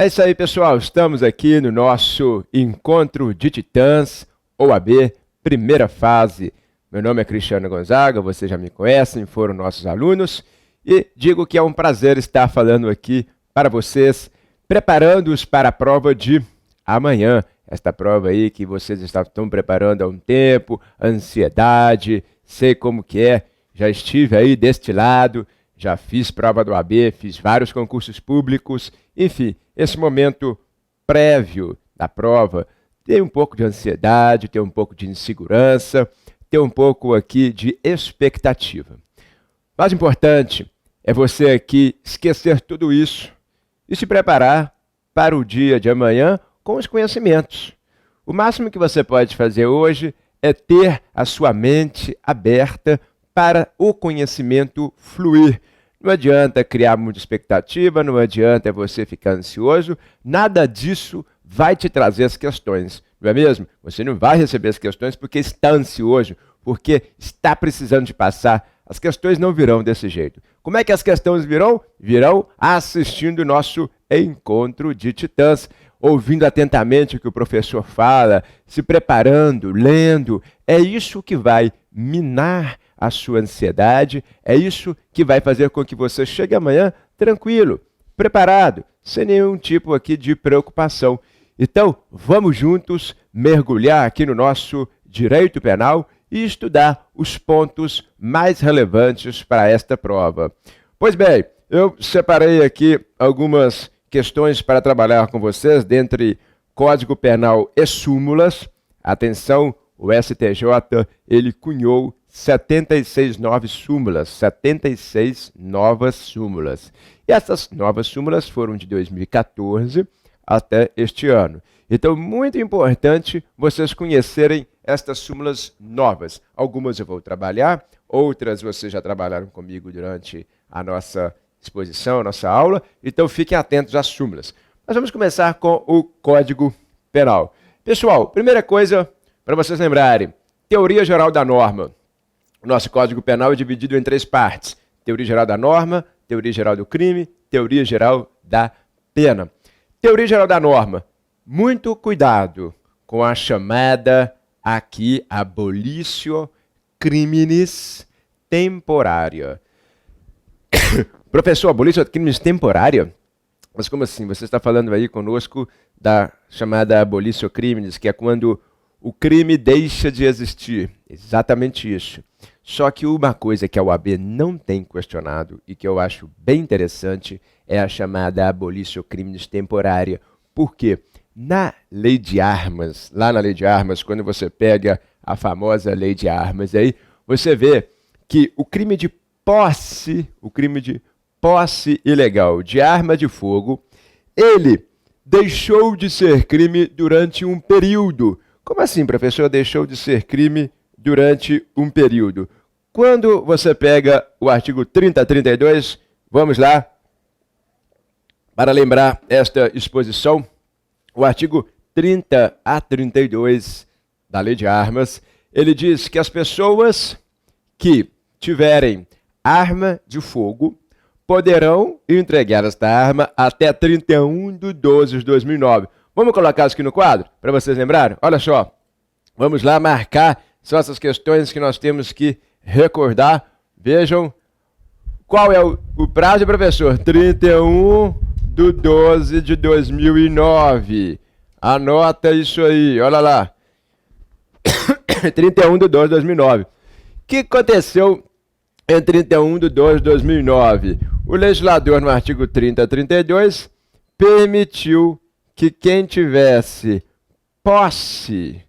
É isso aí, pessoal. Estamos aqui no nosso Encontro de Titãs, OAB, primeira fase. Meu nome é Cristiano Gonzaga, vocês já me conhecem, foram nossos alunos. E digo que é um prazer estar falando aqui para vocês, preparando-os para a prova de amanhã. Esta prova aí que vocês estão preparando há um tempo, ansiedade, sei como que é. Já estive aí deste lado, já fiz prova do OAB, fiz vários concursos públicos, enfim, esse momento prévio da prova, tem um pouco de ansiedade, tem um pouco de insegurança, tem um pouco aqui de expectativa. O mais importante é você aqui esquecer tudo isso e se preparar para o dia de amanhã com os conhecimentos. O máximo que você pode fazer hoje é ter a sua mente aberta para o conhecimento fluir. Não adianta criar muita expectativa, não adianta você ficar ansioso, nada disso vai te trazer as questões, não é mesmo? Você não vai receber as questões porque está ansioso, porque está precisando de passar. As questões não virão desse jeito. Como é que as questões virão? Virão assistindo o nosso Encontro de Titãs, ouvindo atentamente o que o professor fala, se preparando, lendo. É isso que vai minar a sua ansiedade, é isso que vai fazer com que você chegue amanhã tranquilo, preparado, sem nenhum tipo aqui de preocupação. Então, vamos juntos mergulhar aqui no nosso direito penal e estudar os pontos mais relevantes para esta prova. Pois bem, eu separei aqui algumas questões para trabalhar com vocês, dentre Código Penal e súmulas. Atenção, o STJ, ele cunhou 76 novas súmulas, 76 novas súmulas. E essas novas súmulas foram de 2014 até este ano. Então, muito importante vocês conhecerem estas súmulas novas. Algumas eu vou trabalhar, outras vocês já trabalharam comigo durante a nossa exposição, a nossa aula. Então, fiquem atentos às súmulas. Nós vamos começar com o Código Penal. Pessoal, primeira coisa para vocês lembrarem, teoria geral da norma. O nosso Código Penal é dividido em três partes. Teoria geral da norma, teoria geral do crime, teoria geral da pena. Teoria geral da norma. Muito cuidado com a chamada aqui abolitio criminis temporária. Professor, abolitio criminis temporária? Mas como assim? Você está falando aí conosco da chamada abolitio criminis, que é quando o crime deixa de existir. Exatamente isso. Só que uma coisa que a OAB não tem questionado e que eu acho bem interessante é a chamada abolitio criminis temporária. Por quê? Na lei de armas, lá na lei de armas, quando você pega a famosa lei de armas, aí você vê que o crime de posse ilegal de arma de fogo, ele deixou de ser crime durante um período. Como assim, professor, deixou de ser crime durante um período? Quando você pega o artigo 30 a 32, vamos lá, para lembrar esta exposição, o artigo 30 a 32 da Lei de Armas, ele diz que as pessoas que tiverem arma de fogo poderão entregar esta arma até 31/12/2009. Vamos colocar isso aqui no quadro, para vocês lembrarem? Olha só, vamos lá marcar, são essas questões que nós temos que recordar. Vejam, qual é o prazo, professor? 31/12/2009. Anota isso aí, olha lá. 31/12/2009. O que aconteceu em 31/12/2009? O legislador, no artigo 30 a 32, permitiu que quem tivesse posse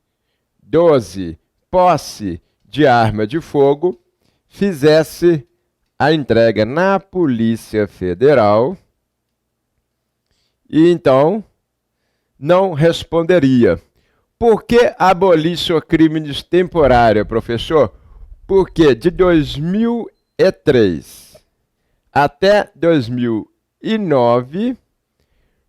de arma de fogo fizesse a entrega na Polícia Federal e então não responderia. Por que abolitio criminis temporária, professor? Porque de 2003 até 2009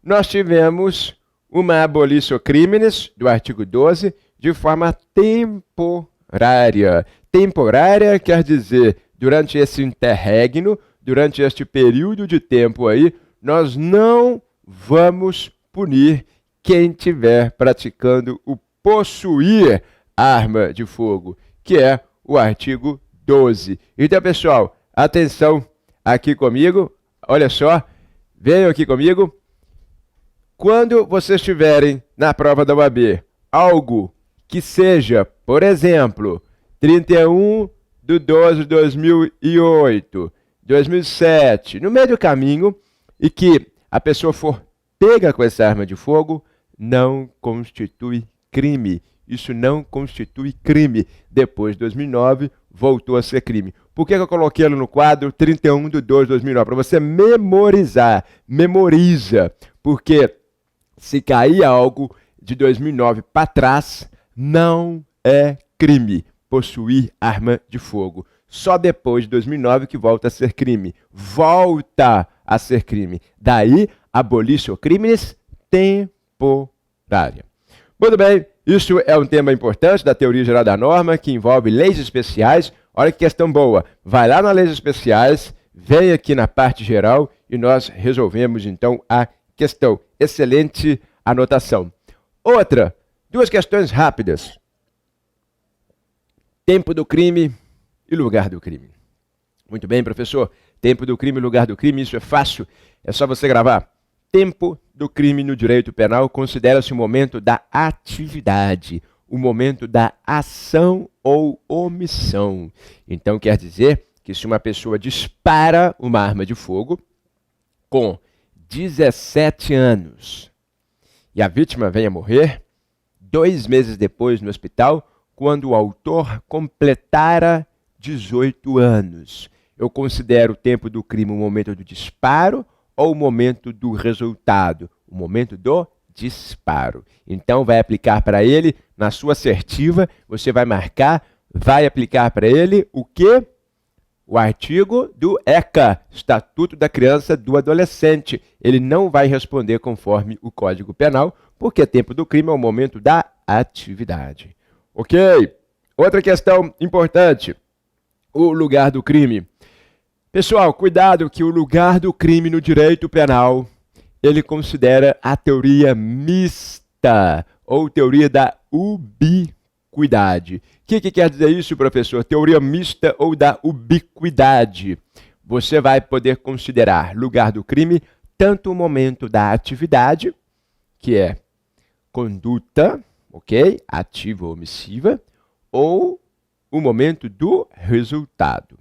nós tivemos uma abolitio criminis do artigo 12 de forma temporária. Temporária quer dizer, durante esse interregno, durante este período de tempo aí, nós não vamos punir quem estiver praticando o possuir arma de fogo, que é o artigo 12. Então, pessoal, atenção aqui comigo, olha só, venham aqui comigo. Quando vocês tiverem na prova da OAB algo que seja, por exemplo, 31/12/2008, 2007, no meio do caminho, e que a pessoa for pega com essa arma de fogo, não constitui crime. Isso não constitui crime. Depois de 2009, voltou a ser crime. Por que eu coloquei ele no quadro 31/12/2009? Para você memorizar. Memoriza. Porque se cair algo de 2009 para trás, não é crime possuir arma de fogo. Só depois de 2009 que volta a ser crime. Volta a ser crime. Daí, abolício crimes temporária. Muito bem, isso é um tema importante da teoria geral da norma, que envolve leis especiais. Olha que questão boa. Vai lá nas leis especiais, vem aqui na parte geral e nós resolvemos então a questão. Excelente anotação. Outra, duas questões rápidas. Tempo do crime e lugar do crime. Muito bem, professor. Tempo do crime e lugar do crime, isso é fácil. É só você gravar. Tempo do crime no direito penal considera-se o momento da atividade, o momento da ação ou omissão. Então quer dizer que se uma pessoa dispara uma arma de fogo com 17 anos e a vítima vem a morrer 2 meses depois no hospital, quando o autor completara 18 anos. Eu considero o tempo do crime o momento do disparo ou o momento do resultado? O momento do disparo. Então vai aplicar para ele, na sua assertiva, você vai marcar, vai aplicar para ele o quê? O artigo do ECA, Estatuto da Criança e do Adolescente. Ele não vai responder conforme o Código Penal, porque tempo do crime é o momento da atividade. Ok? Outra questão importante, o lugar do crime. Pessoal, cuidado que o lugar do crime no direito penal, ele considera a teoria mista, ou teoria da ubiquidade. O que quer dizer isso, professor? Teoria mista ou da ubiquidade. Você vai poder considerar lugar do crime tanto o momento da atividade, que é conduta, ok? Ativa ou omissiva, ou o momento do resultado.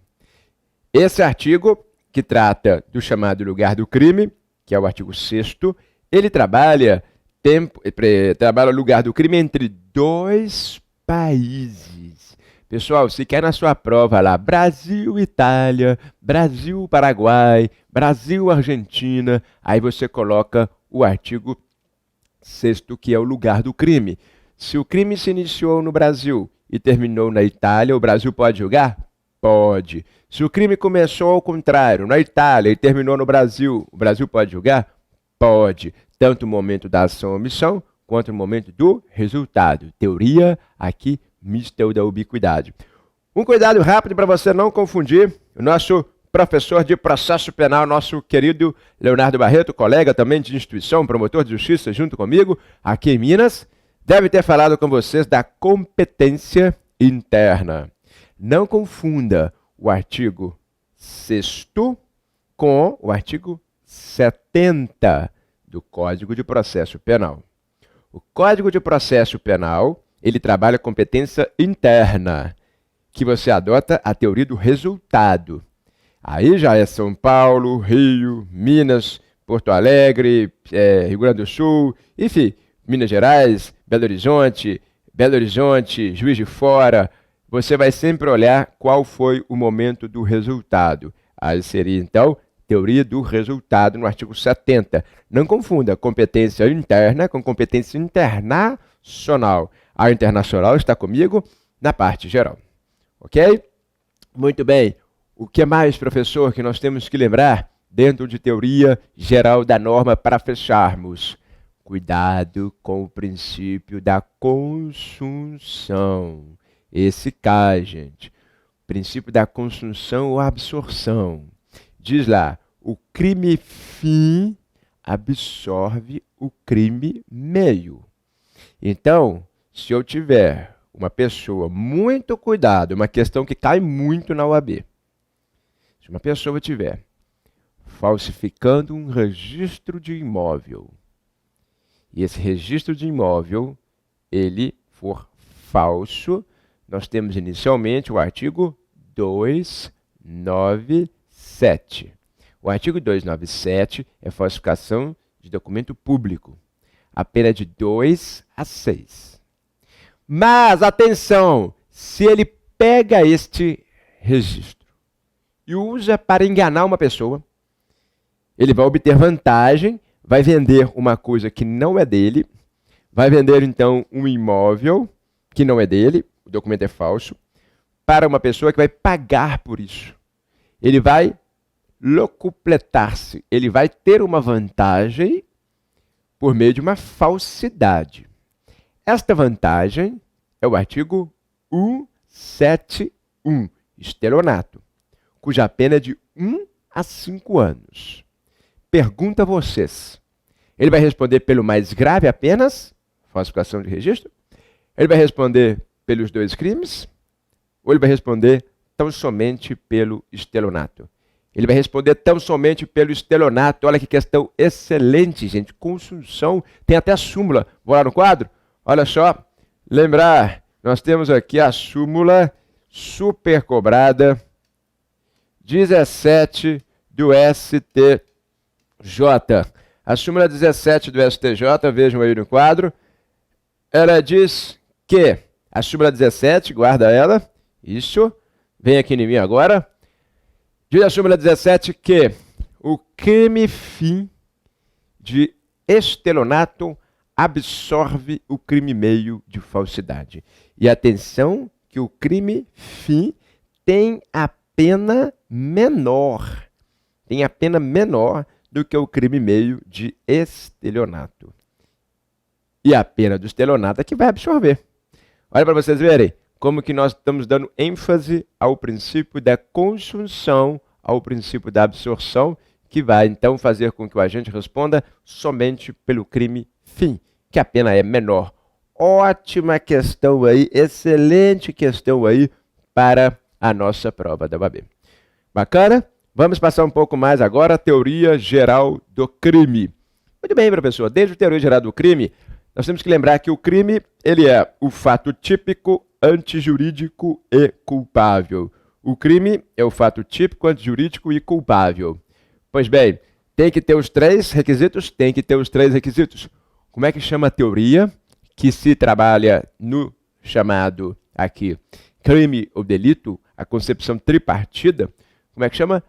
Esse artigo, que trata do chamado lugar do crime, que é o artigo 6º, ele trabalha lugar do crime entre 2 países. Pessoal, se quer na sua prova lá, Brasil, Itália, Brasil, Paraguai, Brasil, Argentina, aí você coloca o artigo 6º, que é o lugar do crime. Se o crime se iniciou no Brasil e terminou na Itália, o Brasil pode julgar? Pode. Se o crime começou ao contrário, na Itália e terminou no Brasil, o Brasil pode julgar? Pode. Tanto o momento da ação ou omissão, quanto o momento do resultado. Teoria aqui mista ou da ubiquidade. Um cuidado rápido para você não confundir. O nosso professor de processo penal, nosso querido Leonardo Barreto, colega também de instituição, promotor de justiça junto comigo, aqui em Minas, deve ter falado com vocês da competência interna. Não confunda o artigo 6º com o artigo 70 do Código de Processo Penal. O Código de Processo Penal, ele trabalha competência interna, que você adota a teoria do resultado. Aí já é São Paulo, Rio, Minas, Porto Alegre, Rio Grande do Sul, enfim, Minas Gerais, Belo Horizonte, Juiz de Fora. Você vai sempre olhar qual foi o momento do resultado. Aí seria, então, teoria do resultado no artigo 70. Não confunda competência interna com competência internacional. A internacional está comigo na parte geral. Ok? Muito bem. O que mais, professor, que nós temos que lembrar dentro de teoria geral da norma para fecharmos? Cuidado com o princípio da consunção. Esse cai, gente. Princípio da consunção ou absorção. Diz lá, o crime fim absorve o crime meio. Então, se eu tiver uma pessoa, muito cuidado, uma questão que cai muito na OAB. Se uma pessoa tiver falsificando um registro de imóvel, e esse registro de imóvel, ele for falso, nós temos inicialmente o artigo 297. O artigo 297 é falsificação de documento público. A pena é de 2 a 6. Mas, atenção, se ele pega este registro e usa para enganar uma pessoa, ele vai obter vantagem, vai vender uma coisa que não é dele, vai vender, então, um imóvel que não é dele, o documento é falso, para uma pessoa que vai pagar por isso. Ele vai locupletar-se, ele vai ter uma vantagem por meio de uma falsidade. Esta vantagem é o artigo 171, estelionato, cuja pena é de 1 a 5 anos. Pergunta a vocês, ele vai responder pelo mais grave apenas, falsificação de registro? Ele vai responder pelos 2 crimes? Ou ele vai responder tão somente pelo estelionato? Ele vai responder tão somente pelo estelionato. Olha que questão excelente, gente. Consunção, tem até a súmula. Vou lá no quadro? Olha só. Lembrar, nós temos aqui a súmula super cobrada 17 do STJ. A súmula 17 do STJ, vejam aí no quadro, ela diz que, a súmula 17, guarda ela, isso, vem aqui em mim agora, diz a súmula 17 que o crime fim de estelionato absorve o crime meio de falsidade. E atenção que o crime fim tem a pena menor. Tem a pena menor do que o crime meio de estelionato. E a pena do estelionato é que vai absorver. Olha para vocês verem como que nós estamos dando ênfase ao princípio da consunção, ao princípio da absorção, que vai então fazer com que o agente responda somente pelo crime fim, que a pena é menor. Ótima questão aí, excelente questão aí para a nossa prova da OAB. Bacana? Vamos passar um pouco mais agora a teoria geral do crime. Muito bem, professor. Desde a teoria geral do crime, nós temos que lembrar que o crime ele é o fato típico, antijurídico e culpável. O crime é o fato típico, antijurídico e culpável. Pois bem, tem que ter os 3 requisitos? Tem que ter os 3 requisitos. Como é que chama a teoria que se trabalha no chamado aqui crime ou delito, a concepção tripartida? Como é que chama?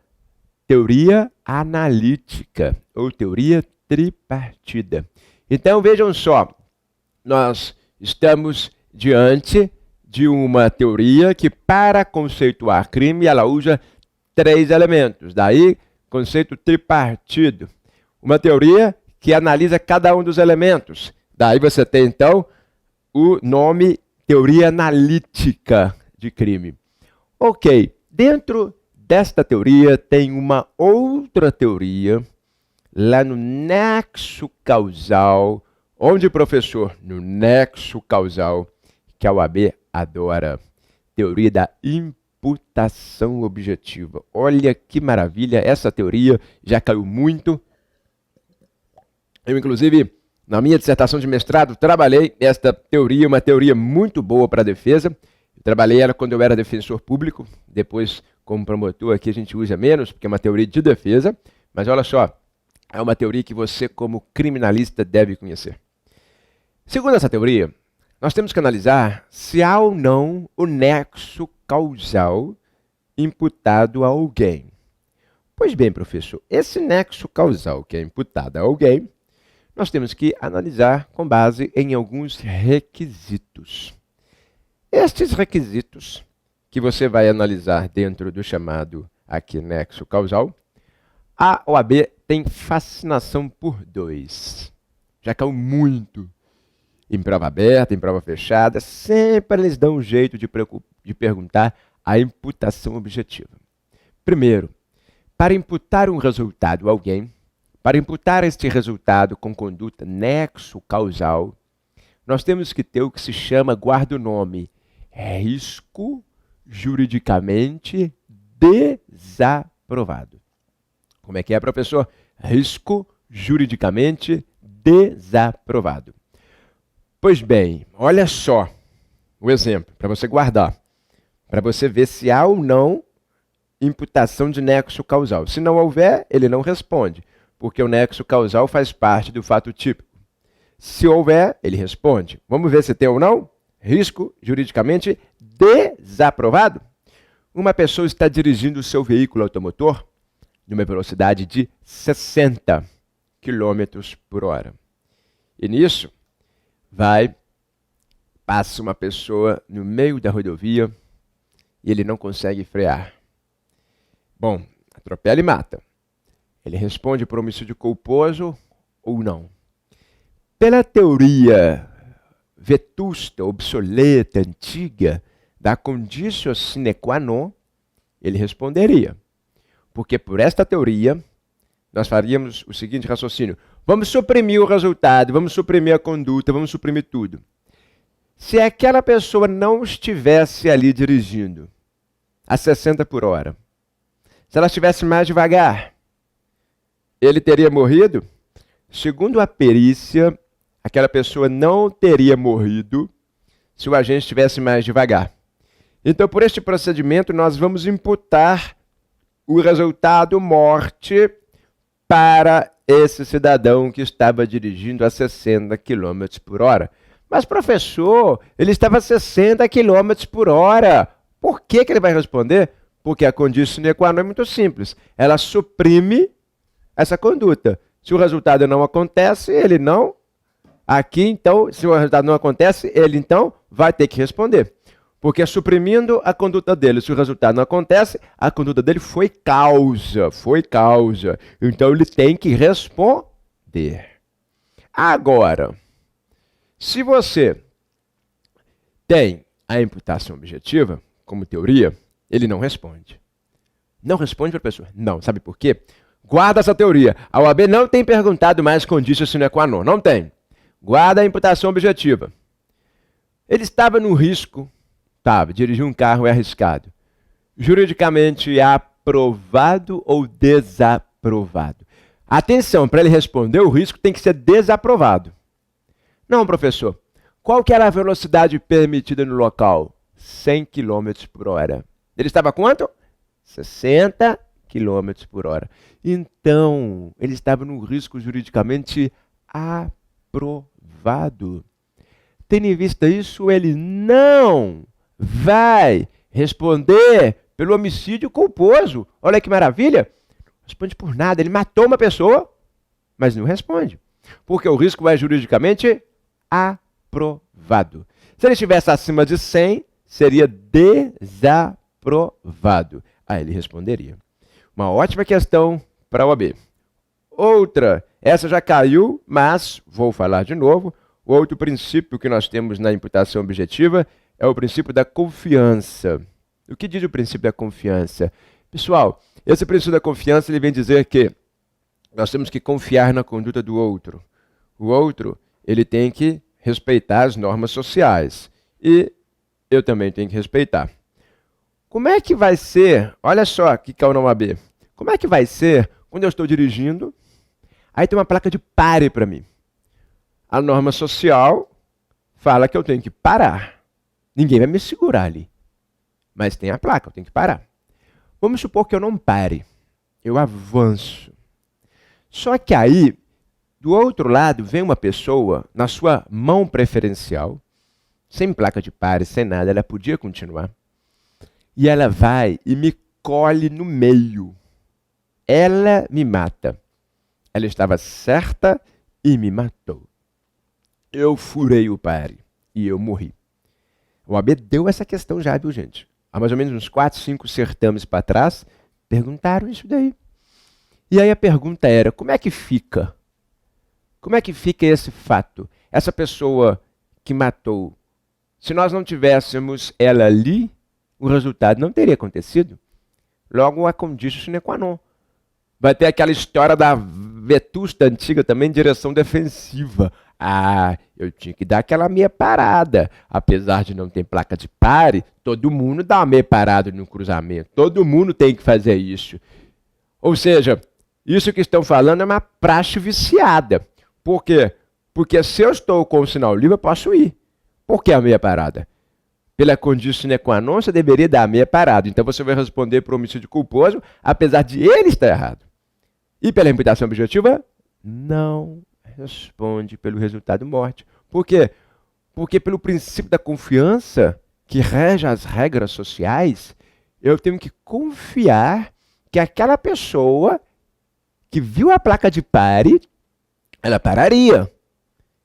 Teoria analítica ou teoria tripartida. Então, vejam só, nós estamos diante de uma teoria que, para conceituar crime, ela usa 3 elementos. Daí, conceito tripartido. Uma teoria que analisa cada um dos elementos. Daí você tem, então, o nome teoria analítica de crime. Ok, dentro desta teoria tem uma outra teoria lá no nexo causal, onde, professor, no nexo causal, que a OAB adora, teoria da imputação objetiva. Olha que maravilha, essa teoria já caiu muito. Eu, inclusive, na minha dissertação de mestrado, trabalhei esta teoria, uma teoria muito boa para a defesa. Eu trabalhei ela quando eu era defensor público, depois, como promotor, aqui a gente usa menos, porque é uma teoria de defesa, mas olha só, é uma teoria que você, como criminalista, deve conhecer. Segundo essa teoria, nós temos que analisar se há ou não o nexo causal imputado a alguém. Pois bem, professor, esse nexo causal que é imputado a alguém, nós temos que analisar com base em alguns requisitos. Estes requisitos que você vai analisar dentro do chamado aqui nexo causal, a OAB tem fascinação por 2. Já caiu muito em prova aberta, em prova fechada, sempre eles dão um jeito de perguntar a imputação objetiva. Primeiro, para imputar um resultado a alguém, Para imputar este resultado com conduta nexo-causal, nós temos que ter o que se chama, guarda o nome, risco juridicamente desaprovado. Como é que é, professor? Risco juridicamente desaprovado. Pois bem, olha só o exemplo, para você guardar, para você ver se há ou não imputação de nexo causal. Se não houver, ele não responde, porque o nexo causal faz parte do fato típico. Se houver, ele responde. Vamos ver se tem ou não? Risco juridicamente desaprovado. Uma pessoa está dirigindo o seu veículo automotor numa velocidade de 60 km por hora. E nisso, passa uma pessoa no meio da rodovia e ele não consegue frear. Bom, atropela e mata. Ele responde por homicídio culposo ou não? Pela teoria vetusta, obsoleta, antiga, da conditio sine qua non, ele responderia. Porque por esta teoria, nós faríamos o seguinte raciocínio: vamos suprimir o resultado, vamos suprimir a conduta, vamos suprimir tudo. Se aquela pessoa não estivesse ali dirigindo a 60 por hora, se ela estivesse mais devagar, ele teria morrido? Segundo a perícia, aquela pessoa não teria morrido se o agente estivesse mais devagar. Então, por este procedimento, nós vamos imputar o resultado morte para esse cidadão que estava dirigindo a 60 km por hora. Mas, professor, ele estava a 60 km por hora. Por que ele vai responder? Porque a conditio sine qua non é muito simples. Ela suprime essa conduta. Se o resultado não acontece, ele não. Aqui, então, se o resultado não acontece, ele, então, vai ter que responder. Porque suprimindo a conduta dele, se o resultado não acontece, a conduta dele foi causa. Então, ele tem que responder. Agora, se você tem a imputação objetiva, como teoria, ele não responde. Não responde, professor? Não. Sabe por quê? Guarda essa teoria. A OAB não tem perguntado mais conditio sine qua non. Não tem. Guarda a imputação objetiva. Ele estava no risco. Dirigir um carro é arriscado. Juridicamente aprovado ou desaprovado? Atenção, para ele responder, o risco tem que ser desaprovado. Não, professor. Qual que era a velocidade permitida no local? 100 km por hora. Ele estava quanto? 60 km por hora. Então, ele estava no risco juridicamente aprovado. Tendo em vista isso, ele não vai responder pelo homicídio culposo. Olha que maravilha. Não responde por nada. Ele matou uma pessoa, mas não responde. Porque o risco é juridicamente aprovado. Se ele estivesse acima de 100, seria desaprovado. Aí ele responderia. Uma ótima questão para a OAB. Outra, essa já caiu, mas vou falar de novo. O outro princípio que nós temos na imputação objetiva é o princípio da confiança. O que diz o princípio da confiança? Pessoal, esse princípio da confiança ele vem dizer que nós temos que confiar na conduta do outro. O outro, ele tem que respeitar as normas sociais. E eu também tenho que respeitar. Como é que vai ser, olha só que caiu na OAB, como é que vai ser quando eu estou dirigindo, aí tem uma placa de pare para mim. A norma social fala que eu tenho que parar. Ninguém vai me segurar ali. Mas tem a placa, eu tenho que parar. Vamos supor que eu não pare. Eu avanço. Só que aí, do outro lado, vem uma pessoa na sua mão preferencial, sem placa de pare, sem nada, ela podia continuar. E ela vai e me colhe no meio. Ela me mata. Ela estava certa e me matou. Eu furei o pare e eu morri. O OAB deu essa questão já, viu, gente? Há mais ou menos uns 4, 5 certames para trás, perguntaram isso daí. E aí a pergunta era, como é que fica? Como é que fica esse fato? Essa pessoa que matou, se nós não tivéssemos ela ali, o resultado não teria acontecido. Logo, a conditio sine qua non. Vai ter aquela história da vetusta antiga também, direção defensiva. Ah, eu tinha que dar aquela meia parada. Apesar de não ter placa de pare, todo mundo dá uma meia parada no cruzamento. Todo mundo tem que fazer isso. Ou seja, isso que estão falando é uma praxe viciada. Por quê? Porque se eu estou com o sinal livre, eu posso ir. Por que a meia parada? Pela condição sine qua non, você deveria dar a meia parada. Então você vai responder por homicídio culposo, apesar de ele estar errado. E pela imputação objetiva, não responde pelo resultado morte. Por quê? Porque pelo princípio da confiança que rege as regras sociais, eu tenho que confiar que aquela pessoa que viu a placa de pare, ela pararia.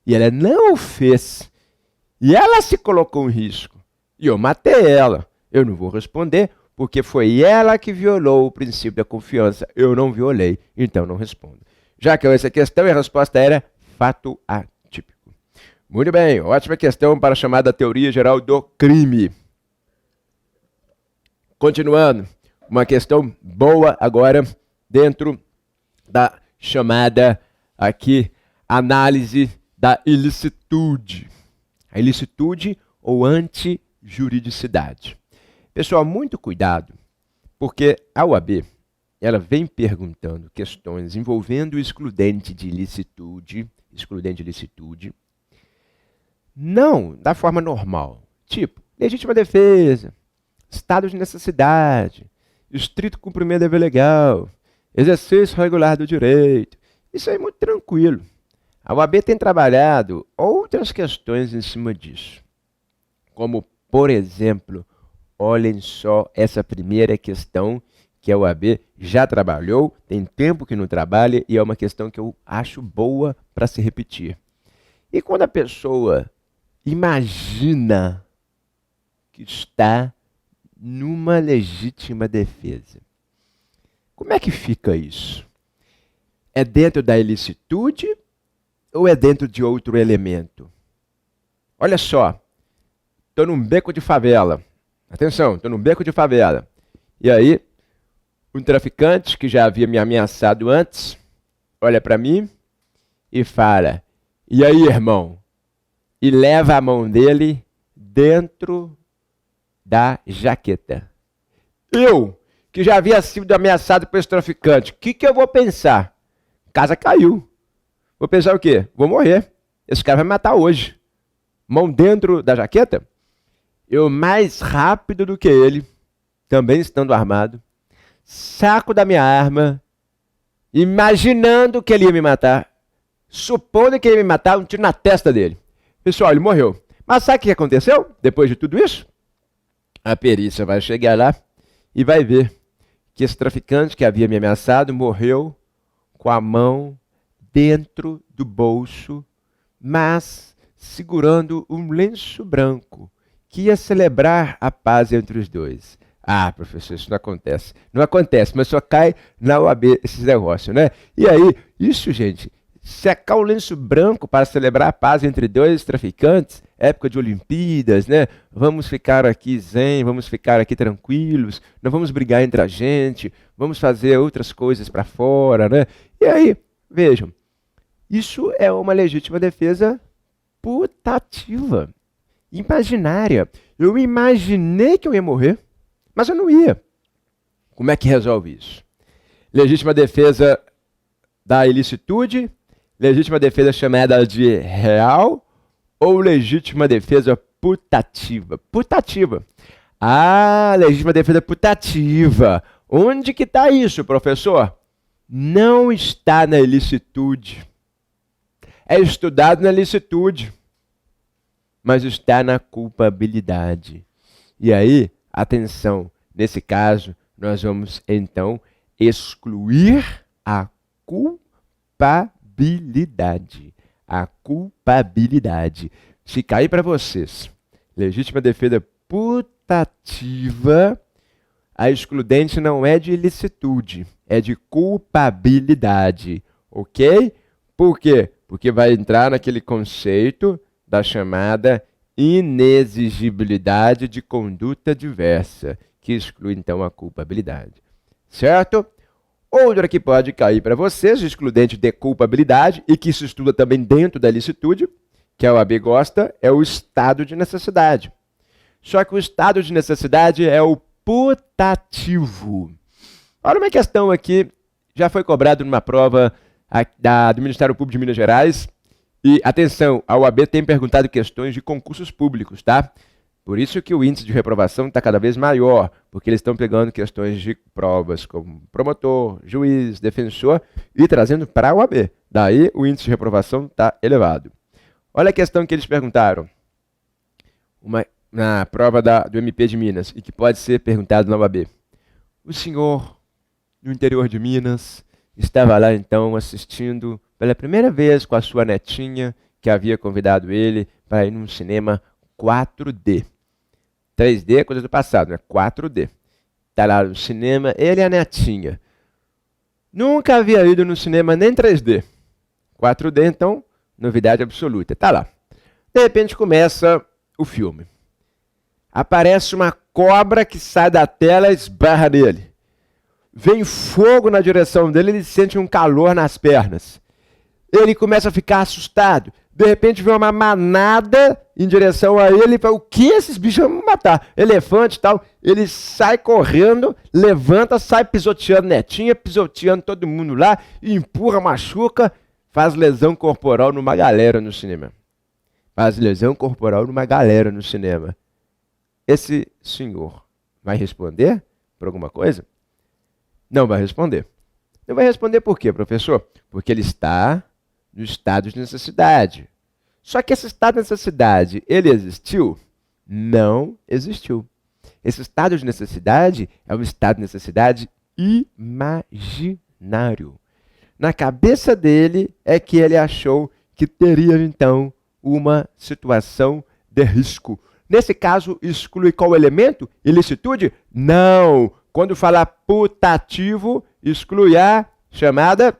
E ela não o fez. E ela se colocou em risco. E eu matei ela. Eu não vou responder, porque foi ela que violou o princípio da confiança. Eu não violei, então não respondo. Já que essa questão, a resposta era fato atípico. Muito bem, ótima questão para a chamada teoria geral do crime. Continuando, uma questão boa agora dentro da chamada aqui análise da ilicitude. A ilicitude ou antijuridicidade. Pessoal, muito cuidado, porque a OAB ela vem perguntando questões envolvendo o excludente de ilicitude, não da forma normal, tipo legítima defesa, estado de necessidade, estrito cumprimento do dever legal, exercício regular do direito. Isso aí é muito tranquilo. A OAB tem trabalhado outras questões em cima disso, como, por exemplo, olhem só essa primeira questão que a OAB já trabalhou, tem tempo que não trabalha e é uma questão que eu acho boa para se repetir. E quando a pessoa imagina que está numa legítima defesa, como é que fica isso? É dentro da ilicitude ou é dentro de outro elemento? Olha só, estou num beco de favela. Atenção, estou num beco de favela. E aí, um traficante que já havia me ameaçado antes, olha para mim e fala, e aí, irmão? E leva a mão dele dentro da jaqueta. Eu, que já havia sido ameaçado por esse traficante, o que eu vou pensar? Casa caiu. Vou pensar o quê? Vou morrer. Esse cara vai me matar hoje. Mão dentro da jaqueta? Eu, mais rápido do que ele, também estando armado, saco da minha arma, imaginando que ele ia me matar, supondo que ele ia me matar, um tiro na testa dele. Pessoal, ele morreu. Mas sabe o que aconteceu depois de tudo isso? A perícia vai chegar lá e vai ver que esse traficante que havia me ameaçado morreu com a mão dentro do bolso, mas segurando um lenço branco que ia celebrar a paz entre os dois. Ah, professor, isso não acontece. Não acontece, mas só cai na OAB esses negócios, né? E aí, isso, gente, secar o lenço branco para celebrar a paz entre dois traficantes, época de Olimpíadas, né? Vamos ficar aqui zen, vamos ficar aqui tranquilos, não vamos brigar entre a gente, vamos fazer outras coisas para fora, né? E aí, vejam, isso é uma legítima defesa putativa, imaginária. Eu imaginei que eu ia morrer, mas eu não ia. Como é que resolve isso? Legítima defesa da ilicitude, legítima defesa chamada de real ou legítima defesa putativa? Putativa. Ah, legítima defesa putativa. Onde que está isso, professor? Não está na ilicitude. É estudado na ilicitude, mas está na culpabilidade. E aí, atenção, nesse caso, nós vamos então excluir a culpabilidade. A culpabilidade. Se cair para vocês, legítima defesa putativa, a excludente não é de ilicitude, é de culpabilidade, ok? Por quê? Porque vai entrar naquele conceito da chamada inexigibilidade de conduta diversa, que exclui então a culpabilidade. Certo? Outra que pode cair para vocês, excludente de culpabilidade, e que se estuda também dentro da licitude, que a OAB gosta, é o estado de necessidade. Só que o estado de necessidade é o putativo. Olha uma questão aqui, já foi cobrado numa prova do Ministério Público de Minas Gerais. E, atenção, a OAB tem perguntado questões de concursos públicos, tá? Por isso que o índice de reprovação está cada vez maior, porque eles estão pegando questões de provas como promotor, juiz, defensor e trazendo para a OAB. Daí o índice de reprovação está elevado. Olha a questão que eles perguntaram na prova do MP de Minas e que pode ser perguntado na OAB. O senhor, no interior de Minas, estava lá então assistindo pela primeira vez com a sua netinha, que havia convidado ele para ir num cinema 4D. 3D é coisa do passado, né? 4D. Está lá no cinema, ele e a netinha. Nunca havia ido no cinema nem 3D. 4D, então, novidade absoluta. Está lá. De repente começa o filme. Aparece uma cobra que sai da tela e esbarra nele. Vem fogo na direção dele, ele sente um calor nas pernas. Ele começa a ficar assustado. De repente vem uma manada em direção a ele e fala, o que esses bichos vão me matar? Elefante e tal. Ele sai correndo, levanta, sai pisoteando netinha, pisoteando todo mundo lá, empurra, machuca, faz lesão corporal numa galera no cinema. Faz lesão corporal numa galera no cinema. Esse senhor vai responder por alguma coisa? Não vai responder. Não vai responder por quê, professor? Porque ele está no estado de necessidade. Só que esse estado de necessidade, ele existiu? Não existiu. Esse estado de necessidade é um estado de necessidade imaginário. Na cabeça dele é que ele achou que teria, então, uma situação de risco. Nesse caso, exclui qual elemento? Ilicitude? Não. Quando falar putativo, exclui a chamada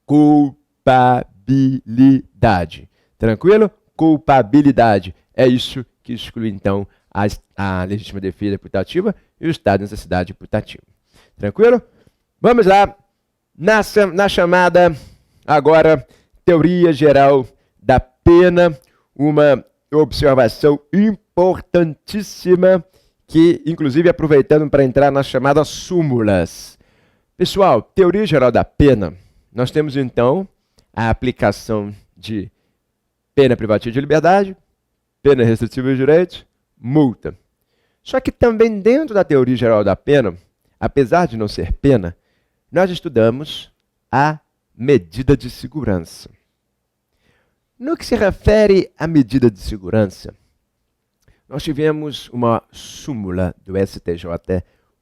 culpabilidade. Tranquilo? Culpabilidade. É isso que exclui, então, a legítima defesa putativa e o estado de necessidade putativo. Tranquilo? Vamos lá. Na chamada, agora, teoria geral da pena, uma observação importantíssima que, inclusive, aproveitando para entrar nas chamadas súmulas. Pessoal, teoria geral da pena, nós temos, então, a aplicação de pena privativa de liberdade, pena restritiva de direitos, multa. Só que também dentro da teoria geral da pena, apesar de não ser pena, nós estudamos a medida de segurança. No que se refere à medida de segurança, nós tivemos uma súmula do STJ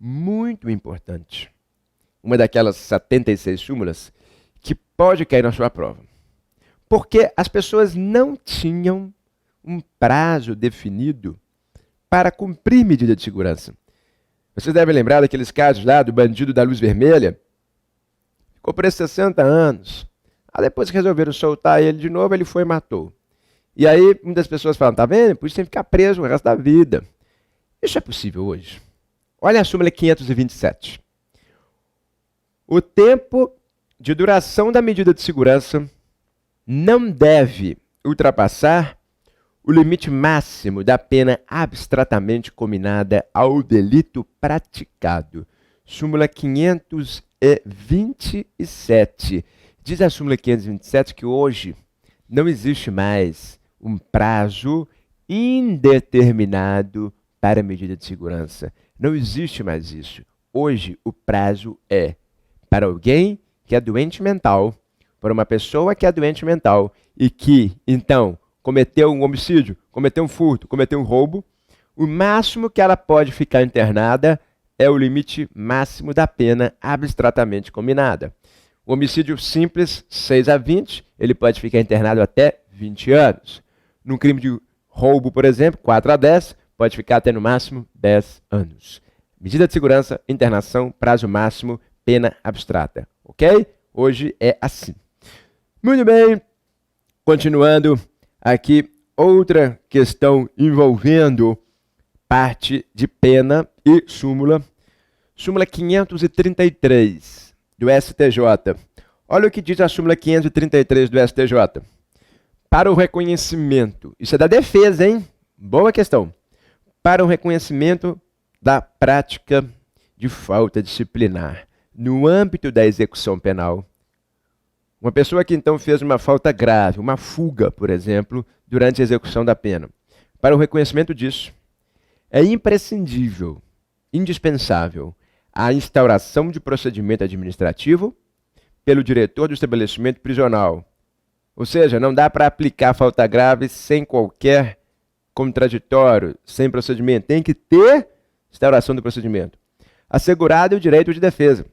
muito importante. Uma daquelas 76 súmulas que pode cair na sua prova. Porque as pessoas não tinham um prazo definido para cumprir medida de segurança. Vocês devem lembrar daqueles casos lá do bandido da luz vermelha. Ficou preso 60 anos. Aí depois que resolveram soltar ele de novo, ele foi e matou. E aí muitas pessoas falam, tá vendo? Por isso tem que ficar preso o resto da vida. Isso é possível hoje. Olha a súmula 527. O tempo de duração da medida de segurança não deve ultrapassar o limite máximo da pena abstratamente combinada ao delito praticado. Súmula 527. Diz a súmula 527 que hoje não existe mais um prazo indeterminado para a medida de segurança. Não existe mais isso. Hoje o prazo é para alguém que é doente mental, para uma pessoa que é doente mental e que, então, cometeu um homicídio, cometeu um furto, cometeu um roubo, o máximo que ela pode ficar internada é o limite máximo da pena abstratamente combinada. O homicídio simples, 6 a 20, ele pode ficar internado até 20 anos. Num crime de roubo, por exemplo, 4 a 10, pode ficar até no máximo 10 anos. Medida de segurança, internação, prazo máximo, pena abstrata. Ok? Hoje é assim. Muito bem. Continuando aqui, outra questão envolvendo parte de pena e súmula. Súmula 533. do STJ. Olha o que diz a súmula 533 do STJ. Para o reconhecimento, isso é da defesa, hein? Boa questão. Para o reconhecimento da prática de falta disciplinar no âmbito da execução penal, uma pessoa que então fez uma falta grave, uma fuga, por exemplo, durante a execução da pena. Para o reconhecimento disso, é imprescindível, indispensável, a instauração de procedimento administrativo pelo diretor do estabelecimento prisional. Ou seja, não dá para aplicar falta grave sem qualquer contraditório, sem procedimento. Tem que ter instauração do procedimento. Assegurado o direito de defesa,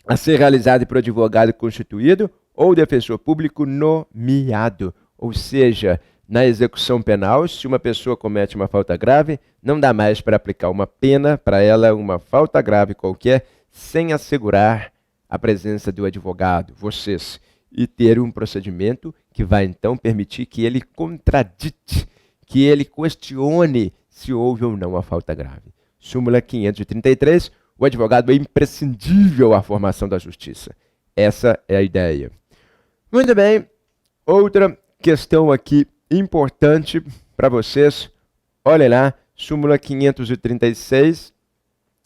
a ser realizado por advogado constituído ou defensor público nomeado. Ou seja, na execução penal, se uma pessoa comete uma falta grave, não dá mais para aplicar uma pena para ela, uma falta grave qualquer, sem assegurar a presença do advogado, vocês, e ter um procedimento que vai então permitir que ele contradite, que ele questione se houve ou não a falta grave. Súmula 533, o advogado é imprescindível à formação da justiça. Essa é a ideia. Muito bem, outra questão aqui importante para vocês. Olhem lá, súmula 536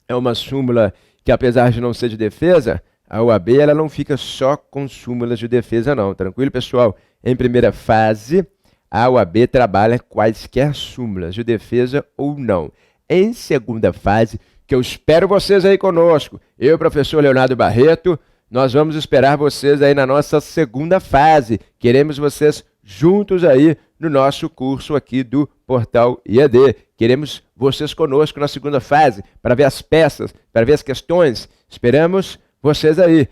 é uma súmula que, apesar de não ser de defesa, a OAB ela não fica só com súmulas de defesa não, tranquilo, pessoal? Em primeira fase, a OAB trabalha quaisquer súmulas de defesa ou não. Em segunda fase, que eu espero vocês aí conosco, eu, professor Leonardo Barreto, nós vamos esperar vocês aí na nossa segunda fase. Queremos vocês juntos aí no nosso curso aqui do Portal IAD. Queremos vocês conosco na segunda fase para ver as peças, para ver as questões. Esperamos vocês aí.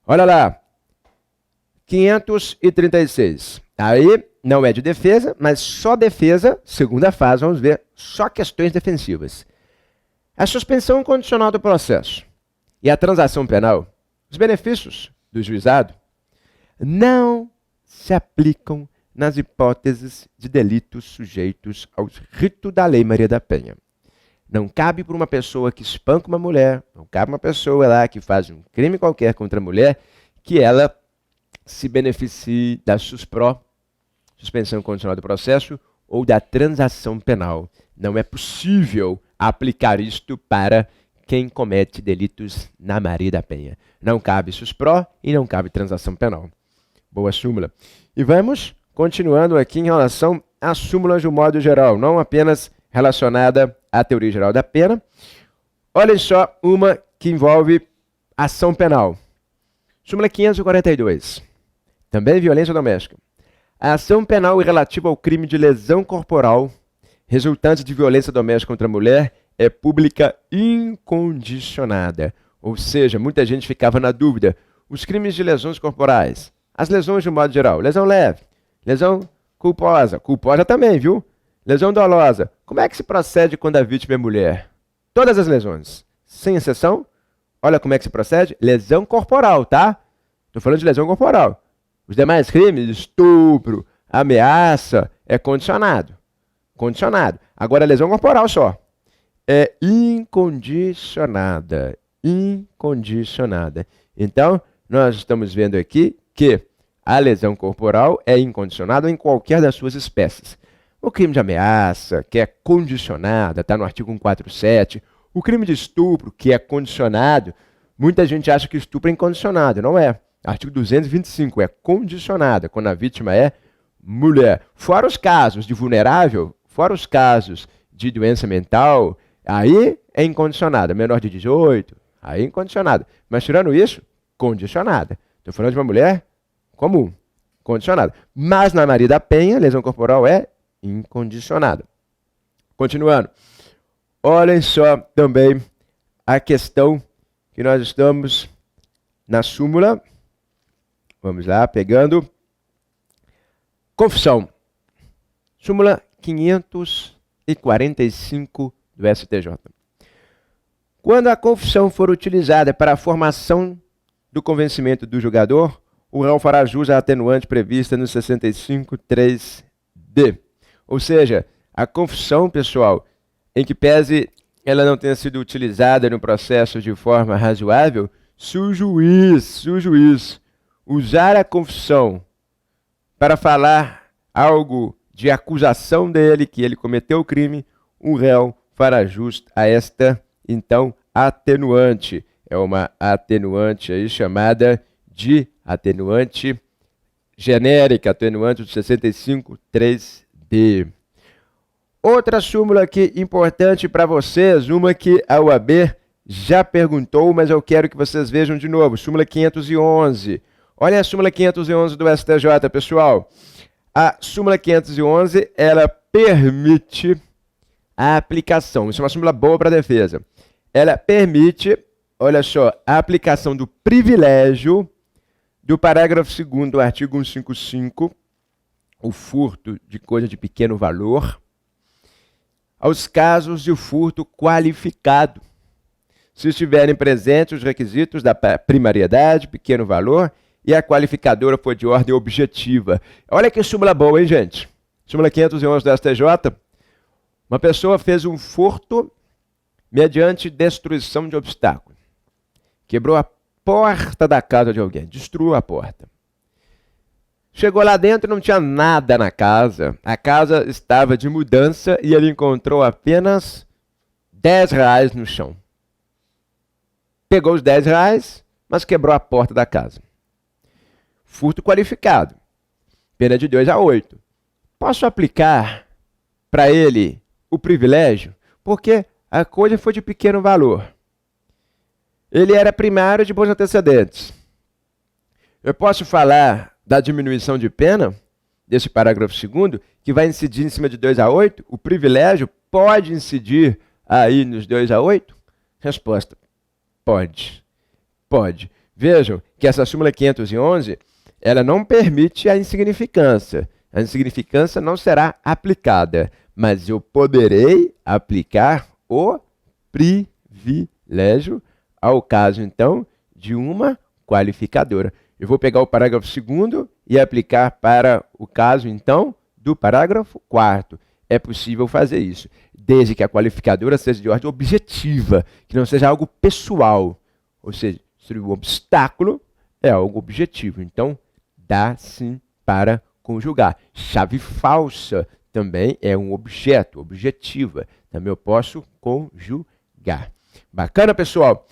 Olha lá, 536. Aí não é de defesa, mas só defesa, segunda fase, vamos ver, só questões defensivas. A suspensão condicional do processo e a transação penal, os benefícios do juizado, não se aplicam nas hipóteses de delitos sujeitos ao rito da Lei Maria da Penha. Não cabe para uma pessoa que espanca uma mulher, não cabe uma pessoa lá que faz um crime qualquer contra a mulher, que ela se beneficie da SUSPRO, suspensão condicional do processo, ou da transação penal. Não é possível aplicar isto para quem comete delitos na Maria da Penha. Não cabe SUSPRO e não cabe transação penal. Boa súmula. E vamos continuando aqui em relação às súmulas de um modo geral, não apenas relacionada à teoria geral da pena. Olha só uma que envolve ação penal. Súmula 542. Também violência doméstica. A ação penal relativa ao crime de lesão corporal resultante de violência doméstica contra a mulher é pública incondicionada. Ou seja, muita gente ficava na dúvida. Os crimes de lesões corporais, as lesões de um modo geral, lesão leve, lesão culposa, culposa também, viu? Lesão dolosa. Como é que se procede quando a vítima é mulher? Todas as lesões, sem exceção. Olha como é que se procede. Lesão corporal, tá? Estou falando de lesão corporal. Os demais crimes, estupro, ameaça, é condicionado. Condicionado. Agora, lesão corporal só. É incondicionada. Incondicionada. Então, nós estamos vendo aqui que a lesão corporal é incondicionada em qualquer das suas espécies. O crime de ameaça, que é condicionada, está no artigo 147. O crime de estupro, que é condicionado, muita gente acha que estupro é incondicionado. Não é. Artigo 225 é condicionada, quando a vítima é mulher. Fora os casos de vulnerável, fora os casos de doença mental, aí é incondicionada. Menor de 18, aí é incondicionada. Mas tirando isso, condicionada. Estou falando de uma mulher comum, condicionada. Mas na Maria da Penha, lesão corporal é incondicionada. Continuando. Olhem só também a questão que nós estamos na súmula. Vamos lá, pegando. Confissão. Súmula 545 do STJ. Quando a confissão for utilizada para a formação do convencimento do julgador, o réu fará jus à atenuante prevista no 65.3d. Ou seja, a confissão, pessoal, em que pese ela não tenha sido utilizada no processo de forma razoável, Se o juiz usar a confissão para falar algo de acusação dele, que ele cometeu o crime, o réu fará jus a esta, então, atenuante. É uma atenuante aí chamada de atenuante genérica, atenuante do 65.3d. Outra súmula aqui importante para vocês, uma que a OAB já perguntou, mas eu quero que vocês vejam de novo. Súmula 511. Olha a súmula 511 do STJ, pessoal. A súmula 511, ela permite a aplicação. Isso é uma súmula boa para a defesa. Ela permite, olha só, a aplicação do privilégio do parágrafo 2º do artigo 155, o furto de coisa de pequeno valor, aos casos de furto qualificado, se estiverem presentes os requisitos da primariedade, pequeno valor, e a qualificadora for de ordem objetiva. Olha que súmula boa, hein, gente? Súmula 511 do STJ. Uma pessoa fez um furto mediante destruição de obstáculo. Quebrou a porta da casa de alguém, destruiu a porta. Chegou lá dentro e não tinha nada na casa. A casa estava de mudança e ele encontrou apenas R$10 no chão. Pegou os R$10, mas quebrou a porta da casa. Furto qualificado. Pena de 2 a 8. Posso aplicar para ele o privilégio? Porque a coisa foi de pequeno valor. Ele era primário de bons antecedentes. Eu posso falar da diminuição de pena, desse parágrafo 2º, que vai incidir em cima de 2 a 8? O privilégio pode incidir aí nos 2 a 8? Resposta: pode. Pode. Vejam que essa súmula 511, ela não permite a insignificância. A insignificância não será aplicada, mas eu poderei aplicar o privilégio ao caso, então, de uma qualificadora. Eu vou pegar o parágrafo 2º e aplicar para o caso, então, do parágrafo 4º. É possível fazer isso, desde que a qualificadora seja de ordem objetiva, que não seja algo pessoal. Ou seja, se o obstáculo é algo objetivo. Então, dá sim para conjugar. Chave falsa também é um objeto, objetiva. Também eu posso conjugar. Bacana, pessoal?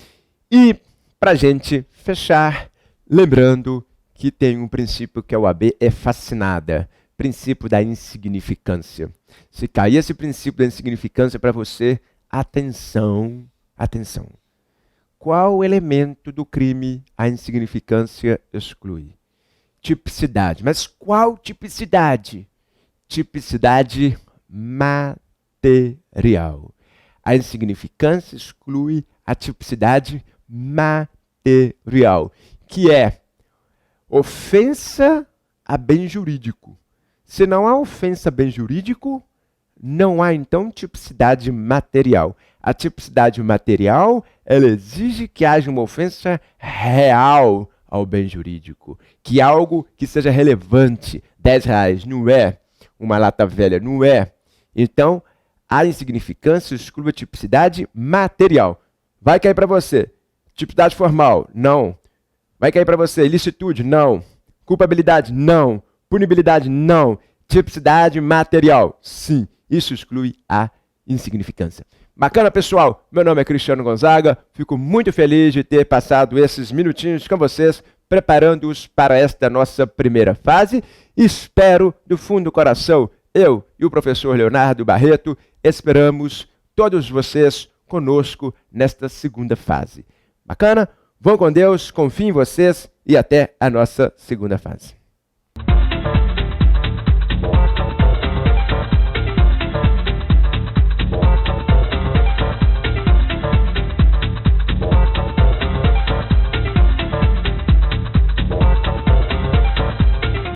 E, para a gente fechar, lembrando que tem um princípio que a OAB é fascinada. Princípio da insignificância. Se cair esse princípio da insignificância para você, atenção, atenção. Qual elemento do crime a insignificância exclui? Tipicidade. Mas qual tipicidade? Tipicidade material. A insignificância exclui a tipicidade material, que é ofensa a bem jurídico. Se não há ofensa a bem jurídico, não há, então, tipicidade material. A tipicidade material, ela exige que haja uma ofensa real ao bem jurídico, que algo que seja relevante. R$10 não é, uma lata velha não é. Então, a insignificância exclui a tipicidade material. Vai cair para você tipicidade formal? Não. Vai cair para você ilicitude? Não. Culpabilidade? Não. Punibilidade? Não. Tipicidade material? Sim. Isso exclui a insignificância. Bacana, pessoal? Meu nome é Cristiano Gonzaga. Fico muito feliz de ter passado esses minutinhos com vocês, preparando-os para esta nossa primeira fase. Espero, do fundo do coração, eu e o professor Leonardo Barreto, esperamos todos vocês conosco nesta segunda fase. Bacana? Vão com Deus, confio em vocês e até a nossa segunda fase.